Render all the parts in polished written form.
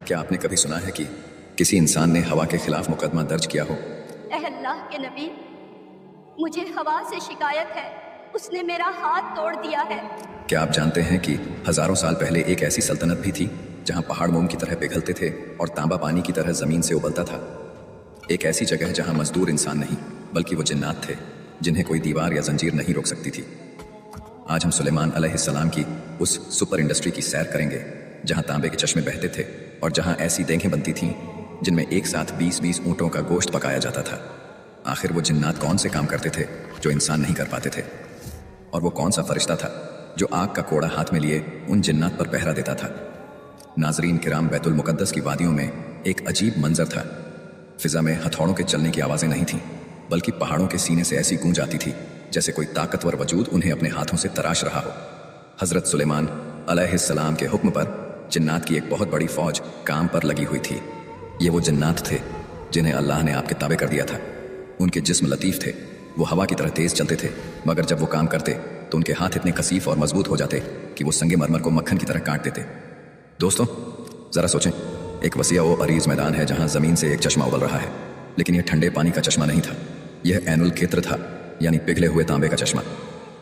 क्या आपने कभी सुना है कि किसी इंसान ने हवा के खिलाफ मुकदमा दर्ज किया हो? اے اللہ کے نبی، مجھے ہوا سے شکایت ہے، اس نے میرا ہاتھ توڑ دیا ہے۔ کیا آپ جانتے ہیں کہ ہزاروں سال پہلے ایک ایسی سلطنت بھی تھی جہاں پہاڑ موم کی طرح پگھلتے تھے اور تانبا پانی کی طرح زمین سے ابلتا تھا؟ ایک ایسی جگہ جہاں مزدور انسان نہیں بلکہ وہ جنات تھے جنہیں کوئی دیوار یا زنجیر نہیں روک سکتی تھی۔ آج ہم سلیمان علیہ السلام کی اس سپر انڈسٹری کی سیر کریں گے جہاں تانبے کے چشمے بہتے تھے اور جہاں ایسی دیگیں بنتی تھیں جن میں ایک ساتھ 20 اونٹوں کا گوشت پکایا جاتا تھا۔ آخر وہ جنات کون سے کام کرتے تھے جو انسان نہیں کر پاتے تھے؟ اور وہ کون سا فرشتہ تھا جو آگ کا کوڑا ہاتھ میں لیے ان جنات پر پہرا دیتا تھا؟ ناظرین کرام، بیت المقدس کی وادیوں میں ایک عجیب منظر تھا۔ فضا میں ہتھوڑوں کے چلنے کی آوازیں نہیں تھیں بلکہ پہاڑوں کے سینے سے ایسی گونج آتی تھی جیسے کوئی طاقتور وجود انہیں اپنے ہاتھوں سے تراش رہا ہو۔ حضرت سلیمان علیہ السلام کے حکم پر جنات کی ایک بہت بڑی فوج کام پر لگی ہوئی تھی۔ یہ وہ جنات تھے جنہیں اللہ نے آپ کے تابع کر دیا تھا۔ ان کے جسم لطیف تھے، وہ ہوا کی طرح تیز چلتے تھے، مگر جب وہ کام کرتے تو ان کے ہاتھ اتنے کثیف اور مضبوط ہو جاتے کہ وہ سنگ مرمر کو مکھن کی طرح کاٹ دیتے۔ دوستوں، ذرا سوچیں، ایک وسیع و عریض میدان ہے جہاں زمین سے ایک چشمہ ابل رہا ہے، لیکن یہ ٹھنڈے پانی کا چشمہ نہیں تھا، یہ عین القطر تھا، یعنی پگھلے ہوئے تانبے کا چشمہ۔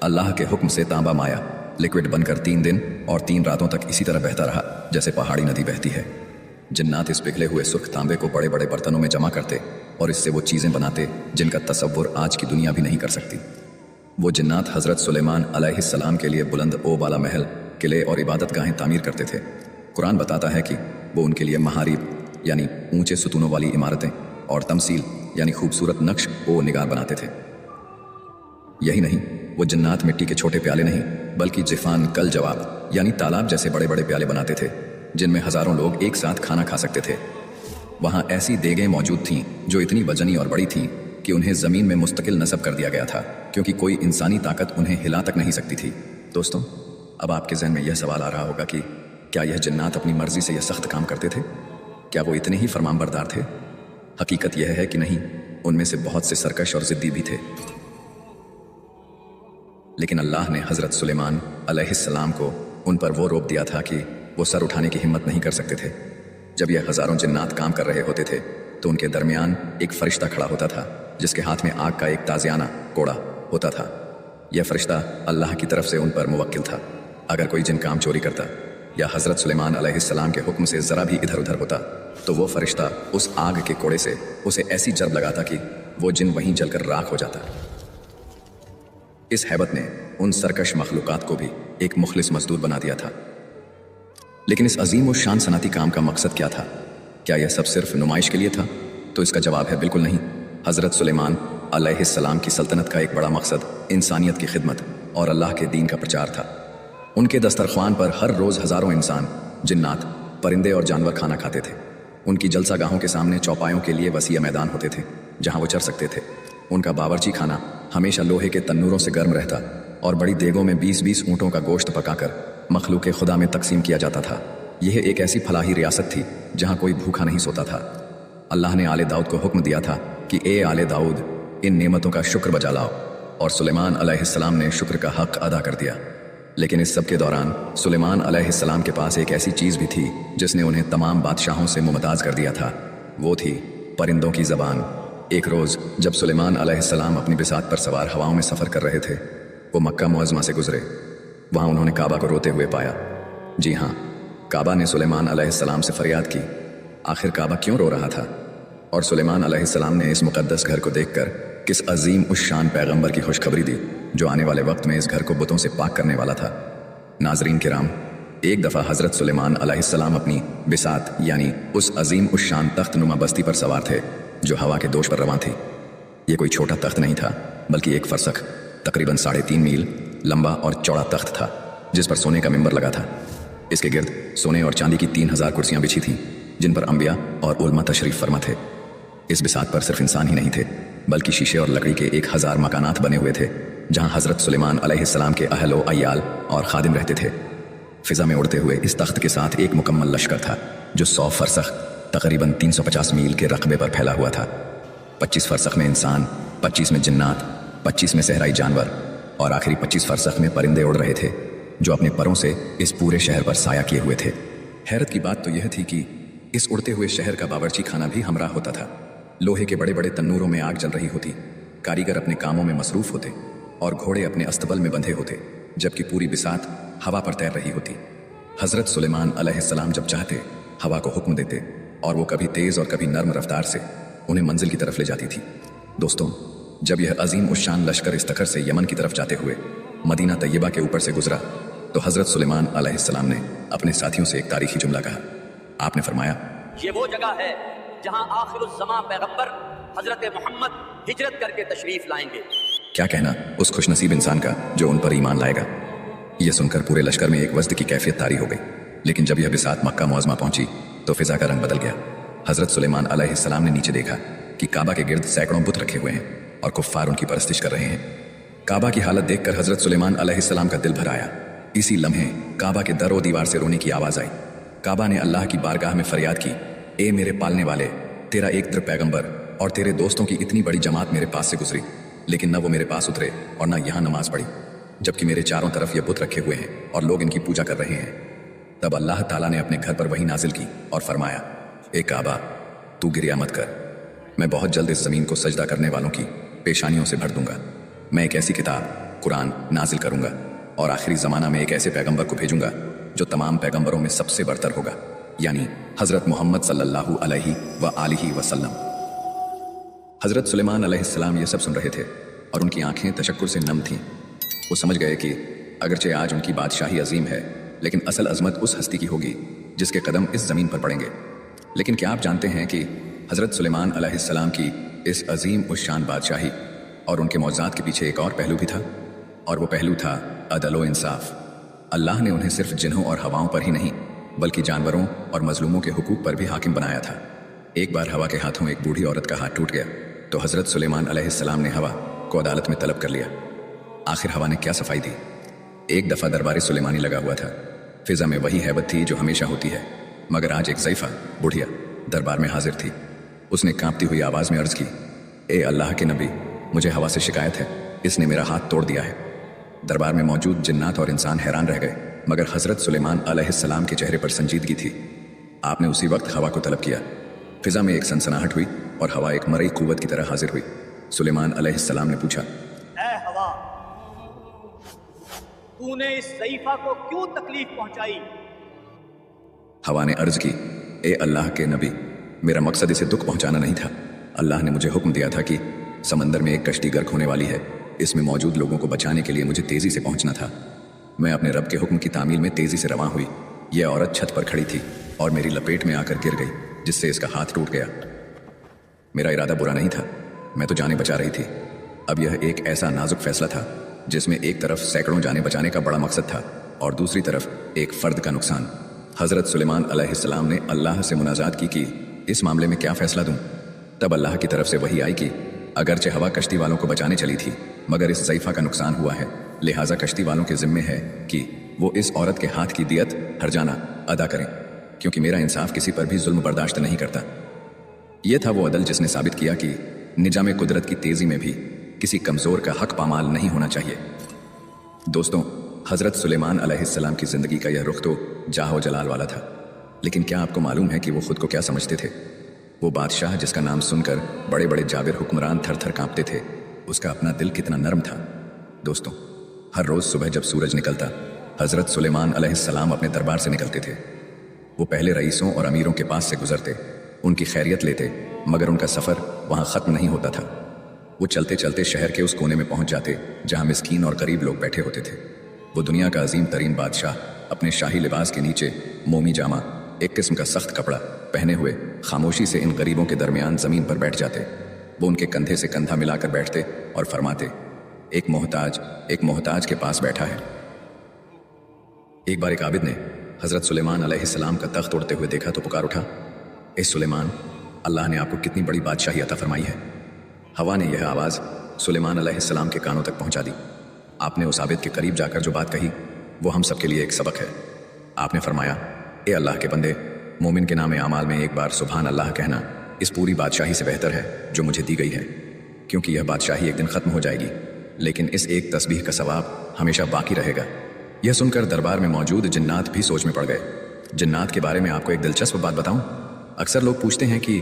اللہ کے حکم سے تانبا مایا لکوڈ بن کر 3 دن اور 3 راتوں تک اسی طرح بہتا رہا جیسے پہاڑی ندی بہتی ہے۔ جنات اس پگھلے ہوئے سرخ تانبے کو بڑے بڑے برتنوں میں جمع کرتے اور اس سے وہ چیزیں بناتے جن کا تصور آج کی دنیا بھی نہیں کر سکتی۔ وہ جنات حضرت سلیمان علیہ السلام کے لیے بلند و بالا محل، قلعے اور عبادت گاہیں تعمیر کرتے تھے۔ قرآن بتاتا ہے کہ وہ ان کے لیے محاریب یعنی اونچے ستونوں والی عمارتیں اور تمثیل یعنی خوبصورت نقش و نگار بناتے تھے۔ یہی نہیں، وہ جنات مٹی کے چھوٹے پیالے نہیں بلکہ جفان کل جواب یعنی تالاب جیسے بڑے بڑے پیالے بناتے تھے جن میں ہزاروں لوگ ایک ساتھ کھانا کھا سکتے تھے۔ وہاں ایسی دیگیں موجود تھیں جو اتنی وزنی اور بڑی تھیں کہ انہیں زمین میں مستقل نصب کر دیا گیا تھا کیونکہ کوئی انسانی طاقت انہیں ہلا تک نہیں سکتی تھی۔ دوستوں، اب آپ کے ذہن میں یہ سوال آ رہا ہوگا کہ کیا یہ جنات اپنی مرضی سے یہ سخت کام کرتے تھے؟ کیا وہ اتنے ہی فرمانبردار تھے؟ حقیقت یہ ہے کہ نہیں، ان میں سے بہت سے سرکش اور ضدی بھی تھے، لیکن اللہ نے حضرت سلیمان علیہ السلام کو ان پر وہ روپ دیا تھا کہ وہ سر اٹھانے کی ہمت نہیں کر سکتے تھے۔ جب یہ ہزاروں جنات کام کر رہے ہوتے تھے تو ان کے درمیان ایک فرشتہ کھڑا ہوتا تھا جس کے ہاتھ میں آگ کا ایک تازیانہ کوڑا ہوتا تھا۔ یہ فرشتہ اللہ کی طرف سے ان پر موکل تھا۔ اگر کوئی جن کام چوری کرتا یا حضرت سلیمان علیہ السلام کے حکم سے ذرا بھی ادھر ادھر ہوتا تو وہ فرشتہ اس آگ کے کوڑے سے اسے ایسی جرب لگاتا کہ وہ جن وہیں جل کر راکھ ہو جاتا۔ اس ہیبت نے ان سرکش مخلوقات کو بھی ایک مخلص مزدور بنا دیا تھا۔ لیکن اس عظیم و شان صنعتی کام کا مقصد کیا تھا؟ کیا یہ سب صرف نمائش کے لیے تھا؟ تو اس کا جواب ہے بالکل نہیں۔ حضرت سلیمان علیہ السلام کی سلطنت کا ایک بڑا مقصد انسانیت کی خدمت اور اللہ کے دین کا پرچار تھا۔ ان کے دسترخوان پر ہر روز ہزاروں انسان، جنات، پرندے اور جانور کھانا کھاتے تھے۔ ان کی جلسہ گاہوں کے سامنے چوپایوں کے لیے وسیع میدان ہوتے تھے جہاں وہ چر سکتے تھے۔ ان کا باورچی خانہ ہمیشہ لوہے کے تنوروں سے گرم رہتا اور بڑی دیگوں میں 20 اونٹوں کا گوشت پکا کر مخلوق خدا میں تقسیم کیا جاتا تھا۔ یہ ایک ایسی فلاحی ریاست تھی جہاں کوئی بھوکا نہیں سوتا تھا۔ اللہ نے آل داؤد کو حکم دیا تھا کہ اے آل داؤد، ان نعمتوں کا شکر بجا لاؤ، اور سلیمان علیہ السلام نے شکر کا حق ادا کر دیا۔ لیکن اس سب کے دوران سلیمان علیہ السلام کے پاس ایک ایسی چیز بھی تھی جس نے انہیں تمام بادشاہوں سے ممتاز کر دیا تھا، وہ تھی پرندوں کی زبان۔ ایک روز جب سلیمان علیہ السلام اپنی بساط پر سوار ہواؤں میں سفر کر رہے تھے، وہ مکہ معظمہ سے گزرے۔ وہاں انہوں نے کعبہ کو روتے ہوئے پایا۔ جی ہاں، کعبہ نے سلیمان علیہ السلام سے فریاد کی۔ آخر کعبہ کیوں رو رہا تھا؟ اور سلیمان علیہ السلام نے اس مقدس گھر کو دیکھ کر کس عظیم الشان پیغمبر کی خوشخبری دی جو آنے والے وقت میں اس گھر کو بتوں سے پاک کرنے والا تھا۔ ناظرین کرام، ایک دفعہ حضرت سلیمان علیہ السلام اپنی بساط یعنی اس عظیم الشان تخت نما بستی پر سوار تھے جو ہوا کے دوش پر رواں تھی۔ یہ کوئی چھوٹا تخت نہیں تھا بلکہ ایک فرسخ تقریباً 3.5 میل لمبا اور چوڑا تخت تھا جس پر سونے کا ممبر لگا تھا۔ اس کے گرد سونے اور چاندی کی 3000 کرسیاں بچھی تھیں جن پر انبیاء اور علماء تشریف فرما تھے۔ اس بساط پر صرف انسان ہی نہیں تھے بلکہ شیشے اور لکڑی کے 1000 مکانات بنے ہوئے تھے جہاں حضرت سلیمان علیہ السلام کے اہل و عیال اور خادم رہتے تھے۔ فضا میں اڑتے ہوئے اس تخت کے ساتھ ایک مکمل لشکر تھا جو 100 فرسخ تقریباً 350 میل کے رقبے پر پھیلا ہوا تھا۔ 25 فرسخ میں انسان، 25 میں جنات، 25 میں صحرائی جانور اور آخری 25 فرسخ میں پرندے اڑ رہے تھے جو اپنے پروں سے اس پورے شہر پر سایہ کیے ہوئے تھے۔ حیرت کی بات تو یہ تھی کہ इस उड़ते हुए शहर का बावर्ची खाना भी हमराह होता था। लोहे के बड़े बड़े तन्नूरों में आग जल रही होती, कारीगर अपने कामों में मसरूफ होते और घोड़े अपने अस्तबल में बंधे होते, जबकि पूरी बिसात हवा पर तैर रही होती। हजरत सुलेमान अलैहिस्सलाम जब चाहते हवा को हुक्म देते और वो कभी तेज और कभी नर्म रफ्तार से उन्हें मंजिल की तरफ ले जाती थी। दोस्तों, जब यह अजीम उशान लश्कर इस तखर से यमन की तरफ जाते हुए मदीना तैयबा के ऊपर से गुजरा तो हजरत सुलेमान अलैहिस्सलाम ने अपने साथियों से एक तारीखी जुमला कहा। आपने फरमाया, ये वो जगह है जहां आखिरुज़्ज़मां पैगंबर हजरत मोहम्मद हिजरत करके तशरीफ लाएंगे। क्या कहना उस खुशनसीब इंसान का जो उन पर ईमान लाएगा। यह सुनकर पूरे लश्कर में एक वज्द की कैफियत तारी हो गई। लेकिन जब यह बिसात मक्का मुअज़्ज़मा पहुंची तो फिजा का रंग बदल गया। हजरत सुलेमान अलैहिस्सलाम ने नीचे देखा कि काबा के गिर्द सैकड़ों बुत रखे हुए हैं और कुफ्फार उनकी परस्तिश कर रहे हैं। काबा की हालत देखकर हजरत सुलेमान अलैहिस्सलाम का दिल भर आया। इसी लम्हे काबा के दरो दीवार से रोने की आवाज आई। काबा ने अल्लाह की बारगाह में फरियाद की, ए मेरे पालने वाले, तेरा एक तरफ पैगंबर और तेरे दोस्तों की इतनी बड़ी जमात मेरे पास से गुजरी, लेकिन न वो मेरे पास उतरे और न यहाँ नमाज पढ़ी, जबकि मेरे चारों तरफ ये बुत रखे हुए हैं और लोग इनकी पूजा कर रहे हैं। तब अल्लाह ताला ने अपने घर पर वही नाजिल की और फरमाया, ए काबा, तू गिरिया मत कर, मैं बहुत जल्द इस जमीन को सजदा करने वालों की पेशानियों से भर दूंगा। मैं एक ऐसी किताब कुरान नाजिल करूंगा और आखिरी ज़माना में एक ऐसे पैगंबर को भेजूंगा जो तमाम पैगंबरों में सबसे बरतर होगा, यानी हज़रत मोहम्मद सल्लल्लाहु अलैहि व आलिहि वसल्लम। हज़रत सुलेमान अलैहिस्सलाम ये सब सुन रहे थे और उनकी आंखें तशक्कुर से नम थीं। वो समझ गए कि अगरचे आज उनकी बादशाही अजीम है, लेकिन असल अजमत उस हस्ती की होगी जिसके कदम इस ज़मीन पर पड़ेंगे। लेकिन क्या आप जानते हैं कि हज़रत सुलेमान अलैहिस्सलाम की इस अजीम उस शान बादशाही और उनके मौज़ात के पीछे एक और पहलू भी था, और वो पहलू था अदल व इंसाफ। अल्लाह ने उन्हें सिर्फ जिन्हों और हवाओं पर ही नहीं बल्कि जानवरों और मजलूमों के हुकूक पर भी हाकिम बनाया था। एक बार हवा के हाथों एक बूढ़ी औरत का हाथ टूट गया तो हज़रत सुलेमान अलैहिस्सलाम ने हवा को अदालत में तलब कर लिया। आखिर हवा ने क्या सफाई दी। एक दफ़ा दरबार सुलेमानी लगा हुआ था। फिजा में वही हैबत थी जो हमेशा होती है, मगर आज एक ज़ईफ़ा बुढ़िया दरबार में हाजिर थी। उसने कांपती हुई आवाज़ में अर्ज़ की, ए अल्लाह के नबी, मुझे हवा से शिकायत है, इसने मेरा हाथ तोड़ दिया है। दरबार में मौजूद जिन्नात और इंसान हैरान रह गए, मगर हज़रत सुलेमान अलैहिस्सलाम के चेहरे पर संजीदगी थी। आपने उसी वक्त हवा को तलब किया। फिजा में एक सनसनाहट हुई और हवा एक मरई कुव्वत की तरह हाजिर हुई। सुलेमान अलैहिस्सलाम ने पूछा, ऐ हवा, तूने इस ज़ईफ़ा को क्यों तकलीफ पहुंचाई? हवा ने अर्ज की, ए अल्लाह के नबी, मेरा मकसद इसे दुख पहुंचाना नहीं था। अल्लाह ने मुझे हुक्म दिया था कि समंदर में एक कश्ती गर्क होने वाली है, इसमें मौजूद लोगों को बचाने के लिए मुझे तेजी से पहुंचना था। मैं अपने रब के हुक्म की तामील में तेजी से रवां हुई। यह औरत छत पर खड़ी थी और मेरी लपेट में आकर गिर गई, जिससे इसका हाथ टूट गया। मेरा इरादा बुरा नहीं था, मैं तो जाने बचा रही थी। अब यह एक ऐसा नाजुक फैसला था जिसमें एक तरफ सैकड़ों जाने बचाने का बड़ा मकसद था और दूसरी तरफ एक फर्द का नुकसान। हज़रत सुलेमान अलैहिस्सलाम ने अल्लाह से मुनाजात की कि इस मामले में क्या फ़ैसला दूँ। तब अल्लाह की तरफ से वही आई कि अगरचे हवा कश्ती वालों को बचाने चली थी, मगर इस ज़ईफ़ा का नुकसान हुआ है, लिहाजा कश्ती वालों के ज़िम्मे है कि वो इस औरत के हाथ की दियत हर्जाना अदा करें, क्योंकि मेरा इंसाफ किसी पर भी जुल्म बर्दाश्त नहीं करता। यह था वो अदल जिसने साबित किया कि निजाम कुदरत की तेज़ी में भी किसी कमज़ोर का हक पामाल नहीं होना चाहिए। दोस्तों, हज़रत सुलेमान अलैहिस्सलाम की ज़िंदगी का यह रुख तो जाह व जलाल वाला था, लेकिन क्या आपको मालूम है कि वो खुद को क्या समझते थे? वो बादशाह जिसका नाम सुनकर बड़े बड़े जाबिर हुक्मरान थर थर कांपते थे, उसका अपना दिल कितना नरम था। दोस्तों, हर रोज़ सुबह जब सूरज निकलता, हज़रत सुलेमान अलैहिस्सलाम अपने दरबार से निकलते थे। वो पहले रईसों और अमीरों के पास से गुजरते, उनकी खैरियत लेते, मगर उनका सफ़र वहाँ ख़त्म नहीं होता था। वो चलते चलते शहर के उस कोने में पहुँच जाते जहाँ मिस्कीन और गरीब लोग बैठे होते थे। वो दुनिया का अजीम तरीन बादशाह अपने शाही लिबास के नीचे मोमी जामा, एक किस्म का सख्त कपड़ा पहने हुए खामोशी से इन गरीबों के दरमियान ज़मीन पर बैठ जाते। वो उनके कंधे से कंधा मिलाकर बैठते और फरमाते, एक मोहताज के पास बैठा है। एक बार एक आबिद ने हज़रत सुलेमान अलैहिस्सलाम का तख्त तोड़ते हुए देखा तो पुकार उठा, ए सुलेमान, अल्लाह ने आपको कितनी बड़ी बादशाही अता फरमाई है। हवा ने यह आवाज़ सुलेमान अलैहिस्सलाम के कानों तक पहुंचा दी। आपने उस आबिद के करीब जाकर जो बात कही वो हम सब के लिए एक सबक है। आपने फरमाया, ए अल्लाह के बंदे, मोमिन के नाम आमाल में एक बार सुभान अल्लाह कहना इस पूरी बादशाही से बेहतर है जो मुझे दी गई है, क्योंकि यह बादशाही एक दिन ख़त्म हो जाएगी, लेकिन इस एक तस्बीह का सवाब हमेशा बाकी रहेगा। यह सुनकर दरबार में मौजूद जिन्नात भी सोच में पड़ गए। जिन्नात के बारे में आपको एक दिलचस्प बात बताऊं। अक्सर लोग पूछते हैं कि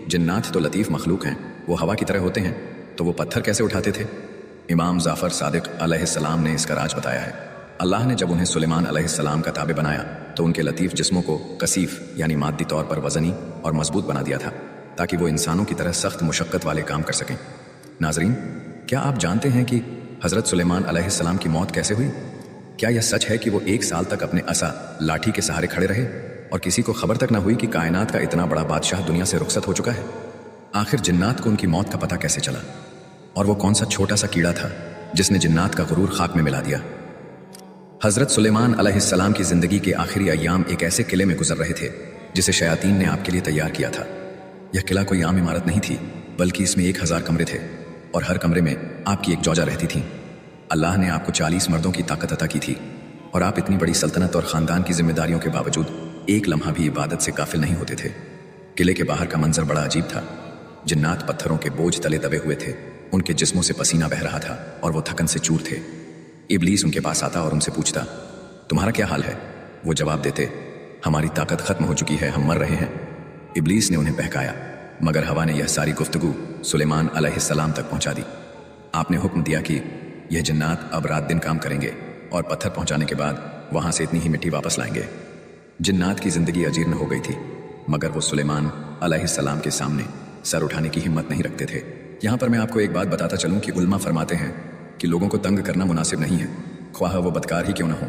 जिन्नात तो लतीफ़ मखलूक हैं, वो हवा की तरह होते हैं, तो वो पत्थर कैसे उठाते थे? इमाम जाफ़र सादिक अलैहिस्सलाम ने इसका राज बताया है। अल्लाह ने जब उन्हें सुलेमान अलैहिस्सलाम का ताबे बनाया तो उनके लतीफ़ जिस्मों को कसीफ यानी मादी तौर पर वज़नी और मजबूत बना दिया था, ताकि वो इंसानों की तरह सख्त मुशक्क़त वाले काम कर सकें। नाज़रीन, क्या आप जानते हैं कि हज़रत सुलेमान अलैहिस्सलाम की मौत कैसे हुई? क्या यह सच है कि वो 1 साल तक अपने असा लाठी के सहारे खड़े रहे और किसी को खबर तक न हुई कि कायनात का इतना बड़ा बादशाह दुनिया से रुखसत हो चुका है? आखिर जिन्नात को उनकी मौत का पता कैसे चला? और वो कौन सा छोटा सा कीड़ा था जिसने जिन्नात का गुरूर खाक में मिला दिया? हज़रत सुलेमान अलैहिस्सलाम की ज़िंदगी के आखिरी अय्याम एक ऐसे किले में गुजर रहे थे जिसे शयातीन ने आपके लिए तैयार किया था। यह किला कोई आम इमारत नहीं थी, बल्कि इसमें 1000 कमरे थे और हर कमरे में आपकी एक जौजा रहती थी। अल्लाह ने आपको 40 मर्दों की ताकत अता की थी और आप इतनी बड़ी सल्तनत और ख़ानदान की जिम्मेदारियों के बावजूद एक लम्हा भी इबादत से काफिल नहीं होते थे। किले के बाहर का मंजर बड़ा अजीब था। जिन्नात पत्थरों के बोझ तले दबे हुए थे, उनके जिस्मों से पसीना बह रहा था और वो थकन से चूर थे। इब्लीस उनके पास आता और उनसे पूछता, तुम्हारा क्या हाल है? वो जवाब देते, हमारी ताकत खत्म हो चुकी है, हम मर रहे हैं। इब्लीस ने उन्हें बहकाया, मगर हवा ने यह सारी गुफ्तगू सुलेमान अलैहिस्सलाम तक पहुंचा दी। आपने हुक्म दिया कि यह जिन्नात अब रात दिन काम करेंगे और पत्थर पहुंचाने के बाद वहां से इतनी ही मिट्टी वापस लाएंगे। जिन्नात की जिंदगी अजीर्ण हो गई थी, मगर वो सुलेमान अलैहिस्सलाम के सामने सर उठाने की हिम्मत नहीं रखते थे। यहाँ पर मैं आपको एक बात बताता चलूं कि उल्मा फरमाते हैं कि लोगों को तंग करना मुनासिब नहीं है, ख्वाह वो बदकार ही क्यों न हो।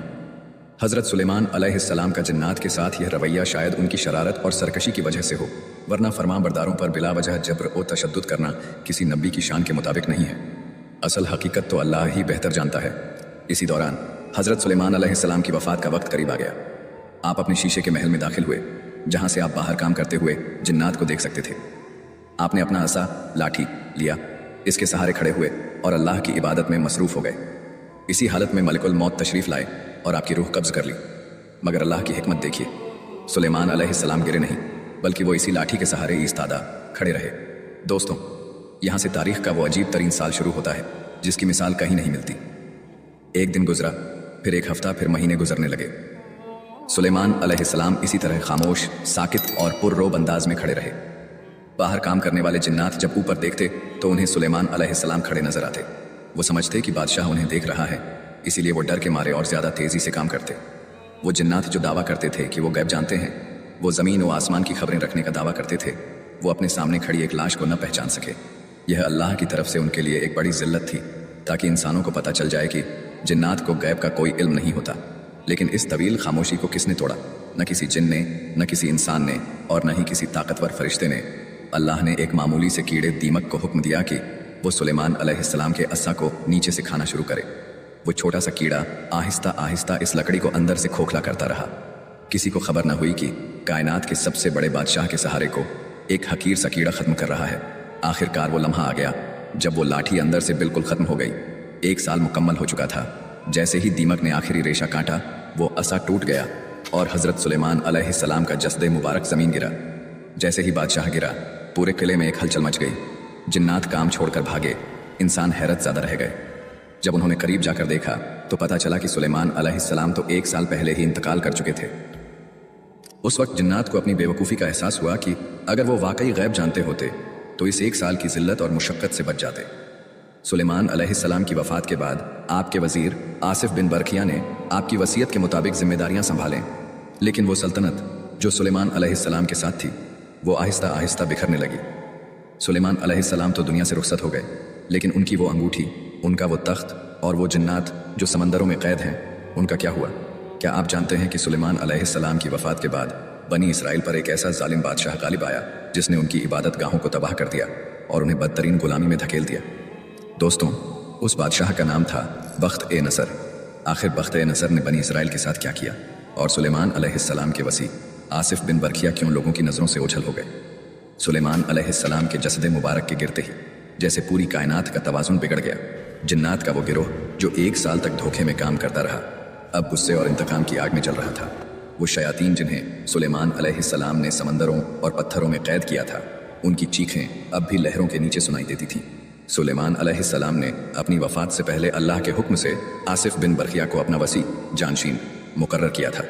हज़रत सुलेमान अलैहिस्सलाम का जिन्नात के साथ यह रवैया शायद उनकी शरारत और सरकशी की वजह से हो, वरना फरमा बरदारों पर बिला वजह जब्र और तशद्दुद करना किसी नबी की शान के मुताबिक नहीं है। असल हकीकत तो अल्लाह ही बेहतर जानता है। इसी दौरान हज़रत सुलेमान अलैहिस्सलाम की वफ़ात का वक्त करीब आ गया। आप अपने शीशे के महल में दाखिल हुए, जहाँ से आप बाहर काम करते हुए जिन्नात को देख सकते थे। आपने अपना असा लाठी लिया, इसके सहारे खड़े हुए और अल्लाह की इबादत में मसरूफ़ हो गए। इसी हालत में मलिकुल मौत तशरीफ़ लाए और आपकी रूह कब्ज़ कर ली। मगर अल्लाह की हिकमत देखिए, सुलेमान अलैहिस्सलाम गिरे नहीं, बल्कि वो इसी लाठी के सहारे ईस्तादा खड़े रहे। दोस्तों, यहाँ से तारीख़ का वो अजीब तरीन साल शुरू होता है जिसकी मिसाल कहीं नहीं मिलती। एक दिन गुजरा, फिर एक हफ्ता, फिर महीने गुजरने लगे। सुलेमान अलैहिस्सलाम इसी तरह खामोश, साकित और पुररोब अंदाज में खड़े रहे। बाहर काम करने वाले जिन्नात जब ऊपर देखते तो उन्हें सुलेमान अलैहिस्सलाम खड़े नजर आते। वो समझते कि बादशाह उन्हें देख रहा है, इसीलिए वो डर के मारे और ज़्यादा तेज़ी से काम करते। वो जिन्नात जो दावा करते थे कि वो गैब जानते हैं, वो ज़मीन व आसमान की खबरें रखने का दावा करते थे, वो अपने सामने खड़ी एक लाश को न पहचान सके। यह अल्लाह की तरफ से उनके लिए एक बड़ी ज़िल्लत थी, ताकि इंसानों को पता चल जाए कि जिन्नात को गैब का कोई इल्म नहीं होता। लेकिन इस तवील खामोशी को किसने तोड़ा? न किसी जिन ने, न किसी इंसान ने, और न ही किसी ताकतवर फरिश्ते ने। अल्लाह ने एक मामूली से कीड़े दीमक को हुक्म दिया कि वो सुलेमान अलैहिस्सलाम के अस्सा को नीचे से खाना शुरू करे। वो छोटा सा कीड़ा आहिस्ता आहिस्ता इस लकड़ी को अंदर से खोखला करता रहा। किसी को खबर न हुई कि कायनात के सबसे बड़े बादशाह के सहारे को एक हकीर सा कीड़ा खत्म कर रहा है। आखिरकार वो लम्हा आ गया जब वो लाठी अंदर से बिल्कुल खत्म हो गई। 1 साल मुकम्मल हो चुका था। जैसे ही दीमक ने आखिरी रेशा काटा, वो असा टूट गया और हज़रत सुलेमान अलैहिस्सलाम का जस्दे मुबारक ज़मीन गिरा। जैसे ही बादशाह गिरा, पूरे किले में एक हलचल मच गई। जिन्नात काम छोड़कर भागे, इंसान हैरत ज़्यादा रह गए। जब उन्होंने करीब जाकर देखा तो पता चला कि सुलेमान अलैहिस्सलाम तो 1 साल पहले ही इंतकाल कर चुके थे। उस वक्त जिन्नात को अपनी बेवकूफ़ी का एहसास हुआ कि अगर वो वाकई गैब जानते होते तो इस 1 साल की ज़िल्लत और मुशक्क़त से बच जाते। सुलेमान अलैहिस्सलाम की वफ़ात के बाद आपके वज़ीर आसिफ बिन बरखिया ने आपकी वसीयत के मुताबिक जिम्मेदारियां संभालें, लेकिन वो सल्तनत जो सुलेमान अलैहिस्सलाम के साथ थी वो आहिस्ता आहिस्ता बिखरने लगी। सुलेमान अलैहिस्सलाम तो दुनिया से रुखसत हो गए, लेकिन उनकी वो अंगूठी, उनका वो तख्त और वो जिन्नात जो समंदरों में कैद हैं, उनका क्या हुआ? क्या आप जानते हैं कि सुलेमान अलैहिस्सलाम की वफ़ात के बाद बनी इसराइल पर एक ऐसा जालिम बादशाह गालिब आया जिसने उनकी इबादत गाहों को तबाह कर दिया और उन्हें बदतरीन गुलामी में धकेल दिया? दोस्तों, उस बादशाह का नाम था बख्त-ए-नसर। आखिर बख्त-ए-नसर ने बनी इसराइल के साथ क्या किया और सुलेमान अलैहिस्सलाम के वसी आसिफ बिन बरखिया क्यों लोगों की नज़रों से ओझल हो गए? सुलेमान अलैहिस्सलाम के जसदे मुबारक के गिरते ही जैसे पूरी कायनात का तवाज़ुन बिगड़ गया। जिन्नात का वो गिरोह जो 1 साल तक धोखे में काम करता रहा, अब गुस्से और इंतकाम की आग में जल रहा था। वो शयातीन जिन्हें सुलेमान अलैहिस्सलाम ने समंदरों और पत्थरों में कैद किया था, उनकी चीखें अब भी लहरों के नीचे सुनाई देती थीं। सुलेमान अलैहिस्सलाम ने अपनी वफ़ात से पहले अल्लाह के हुक्म से आसिफ बिन बरखिया को अपना वसी जानशीन मुकर्रर किया था।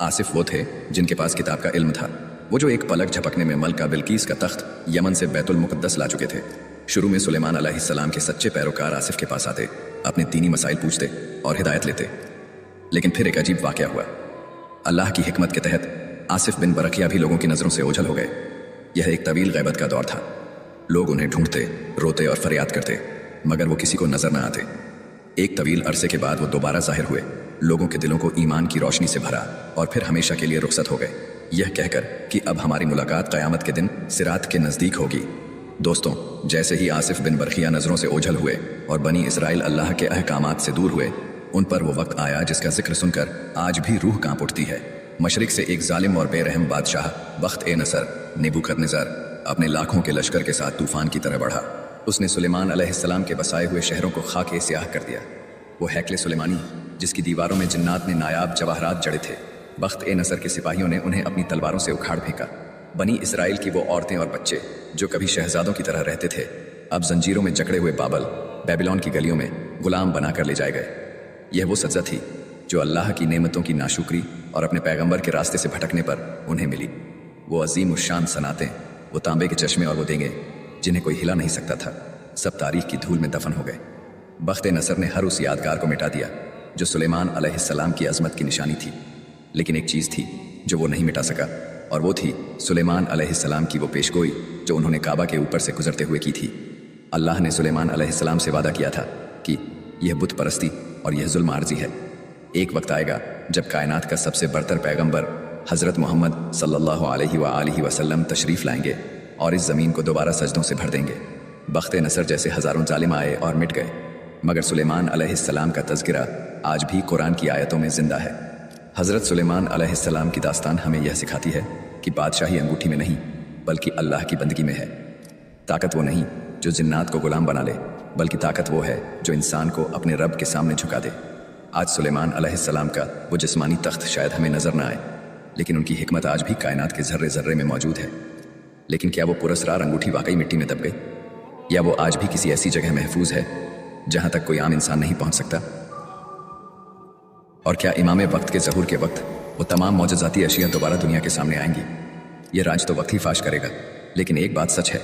आसिफ वो थे जिनके पास किताब का इल्म था। वो जो एक पलक झपकने में मलका बिल्कीस का तख्त यमन से बैतुल मुकद्दस ला चुके थे। शुरू में सुलेमान अलैहिस्सलाम के सच्चे पैरोकार आसिफ के पास आते, अपने दीनी मसाइल पूछते और हिदायत लेते। लेकिन फिर एक अजीब वाकया हुआ। अल्लाह की हिकमत के तहत आसिफ बिन बरकिया भी लोगों की नजरों से ओझल हो गए। यह एक तवील गैबत का दौर था। लोग उन्हें ढूंढते, रोते और फरियाद करते, मगर वो किसी को नजर न आते। एक तवील अरसे के बाद वो दोबारा जाहिर हुए, लोगों के दिलों को ईमान की रोशनी से भरा और फिर हमेशा के लिए रुखसत हो गए, यह कहकर कि अब हमारी मुलाकात क़यामत के दिन सिरात के नज़दीक होगी। दोस्तों, जैसे ही आसिफ बिन बरखिया नज़रों से ओझल हुए और बनी इसराइल अल्लाह के अहकामात से दूर हुए, उन पर वो वक्त आया जिसका जिक्र सुनकर आज भी रूह कांप उठती है। मशरिक से एक जालिम और बेरहम बादशाह बख्त ए नसर नेबूकदनेस्सर अपने लाखों के लश्कर के साथ तूफान की तरह बढ़ा। उसने सुलेमान अलैहिस्सलाम के बसाए हुए शहरों को खाके स्याह कर दिया। वो हैकले सुलेमानी जिसकी दीवारों में जिन्नात ने नायाब जवाहरात जड़े थे, बख्त ए नसर के सिपाहियों ने उन्हें अपनी तलवारों से उखाड़ फेंका। बनी इसराइल की वो औरतें और बच्चे जो कभी शहजादों की तरह रहते थे, अब जंजीरों में जकड़े हुए बेबीलोन की गलियों में गुलाम बनाकर ले जाए गए। यह वो सज़ा थी जो अल्लाह की नेमतों की नाशुक्री और अपने पैगंबर के रास्ते से भटकने पर उन्हें मिली। वो अजीम उश्शान सनातें, वो तांबे के चश्मे और वो देंगे जिन्हें कोई हिला नहीं सकता था, सब तारीख की धूल में दफन हो गए। बख्त नसर ने हर उस यादगार को मिटा दिया जो सुलेमान अलैहिस्सलाम की अजमत की निशानी थी। लेकिन एक चीज़ थी जो वो नहीं मिटा सका, और वो थी सुलेमान अलैहिस्सलाम की वो पेशगोई जो उन्होंने काबा के ऊपर से गुजरते हुए की थी। अल्लाह ने सुलेमान अलैहिस्सलाम से वादा किया था कि यह बुत परस्ती और यह जुल्म आर्जी है। एक वक्त आएगा जब कायनात का सबसे बरतर पैगंबर हज़रत मोहम्मद सल्लल्लाहु अलैहि वसल्लम तशरीफ़ लाएंगे और इस ज़मीन को दोबारा सजदों से भर देंगे। बख्त नसर जैसे हज़ारों जालिम आए और मिट गए, मगर सुलेमान अलैहिस्सलाम का तज़किरा आज भी कुरान की आयतों में जिंदा है। हज़रत सुलेमान अलैहिस्सलाम की दास्तान हमें यह सिखाती है कि बादशाही अंगूठी में नहीं बल्कि अल्लाह की बंदगी में है। ताकत वो नहीं जो जिन्नात को गुलाम बना ले, बल्कि ताकत वो है जो इंसान को अपने रब के सामने झुका दे। आज सुलेमान अलैहिस्सलाम का वो जिस्मानी तख्त शायद हमें नजर न आए, लेकिन उनकी हिकमत आज भी कायनात के जर्रे जर्रे में मौजूद है। लेकिन क्या वो पुरस्रार अंगूठी वाकई मिट्टी में दब गई, या वो आज भी किसी ऐसी जगह महफूज है जहां तक कोई आम इंसान नहीं पहुंच सकता? और क्या इमाम वक्त के ज़हूर के वक्त वो तमाम मौजज़ाती अशिया दोबारा दुनिया के सामने आएंगी? ये राज तो वक्त ही फाश करेगा, लेकिन एक बात सच है,